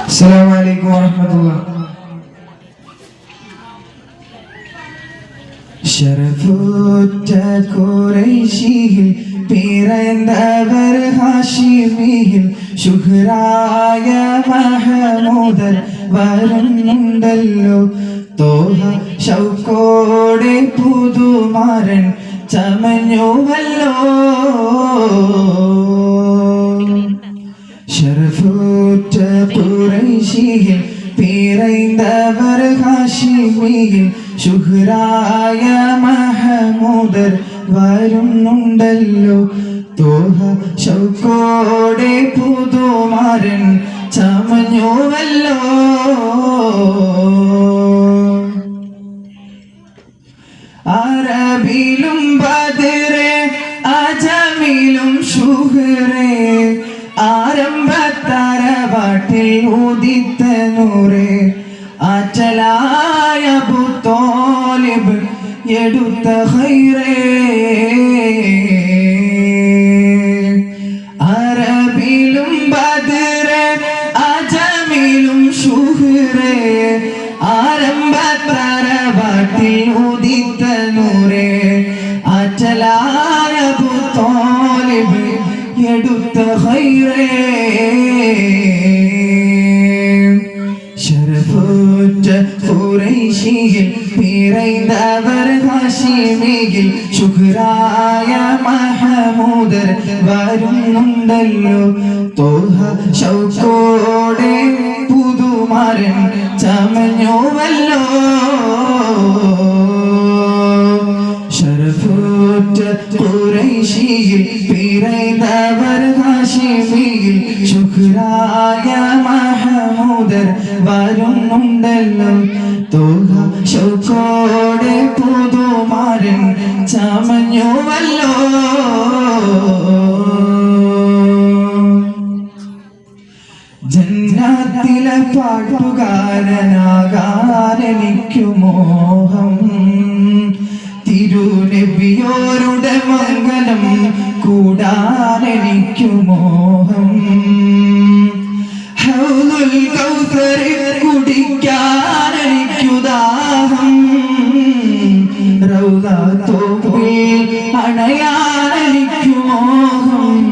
അസ്സലാമു അലൈക്കും വറഹ്മത്തുള്ളാഹി. ശരഫുറ്റ ഖുറൈശിയിൽ പിറന്നവർ ഹാഷിമിയിൽ ശുഹ്റായ മഹമൂദർ വരുന്നുണ്ടല്ലോ. തോഹ ശൗക്കോടെ പുതുമാരൻ ചമഞ്ഞുവല്ലോ. ശരഫുറ്റ ഖുറൈശിയിൽ പിറന്നവർ ഹാഷിമിയിൽ ശുഹ്റായ മഹമൂദർ വരുന്നുണ്ടല്ലോ. തോഹ ശൗക്കോടെ പുതുമാരൻ ചമഞ്ഞുവല്ലോ. അറബിലും ബദറെ അജമിലും ശുഹ്റെ ആരംഭത്തറവാട്ടിൽ ഉദിത്ത നൂറെ ആറ്റലായ അബൂ ത്വാലിബ് എടുത്ത ഖൈറേ. അറബിലും ബദറെ അജമിലും ശുഹ്റെ ആരംഭത്തറവാട്ടിൽ ഉദിത്ത നൂറെ ആറ്റലായ അബൂ ത്വാലിബ് എടുത്ത ഖൈറേ. ശരഫുറ്റ ഖുറൈശിയിൽ പിറന്നവർ ഹാഷിമിയിൽ ശുഹ്റായ മഹമൂദർ വരുന്നുണ്ടല്ലോ. തോഹ ശൗക്കോടെ പുതുമാരൻ ചമഞ്ഞുവല്ലോ. ശരഫുറ്റ ഖുറൈശിയിൽ പിറന്നവർ ഹാഷിമിയിൽ ശുഹ്റായ മഹമൂദർ വരുന്നുണ്ടല്ലോ. തോഹ ശൗക്കോടെ പുതുമാരൻ ചമഞ്ഞുവല്ലോ. ജന്നത്തിലെ പാട്ടുകാരനാകാൻ എനിക്കു മോഹം. തിരുനബിയോരുടെ മംഗലം കൂടാൻ എനിക്കു മോഹം. ഹൗദുൽ കൗസർ കുടിക്കാൻ എനിക്കു ദാഹം. റൗള തോപ്പിൽ അണയാൻ എനിക്കു മോഹം.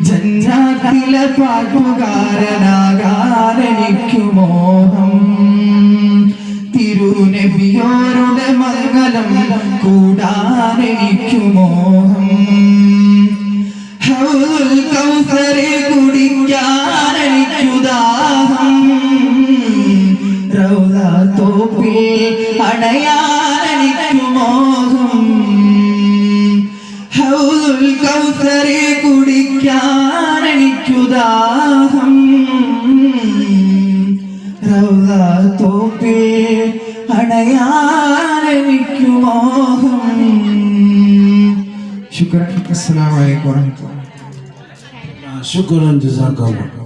ജന്നത്തിലെ പാട്ടുകാരനാകാൻ എനിക്കു മോഹം. തിരുനബിയോരുടെ മംഗലം കൂടാൻ എനിക്കു മോഹം. ഹൗദുൽ കൗസർ കുടിക്കാൻ എനിക്കു ദാഹം. റൗള തോപ്പിൽ അണയാൻ എനിക്കു മോഹം. ഹൗദുൽ കൗസർ കുടിക്കാൻ എനിക്കു ദാഹം. റൗള തോപ്പിൽ അണയാൻ എനിക്കു മോഹം. ശുക്രൻ. അസ്സലാമു അലൈക്കും വറഹ്മത്തുള്ളാഹി. ശുക്രൻ ജസാക്കല്ലാഹ്.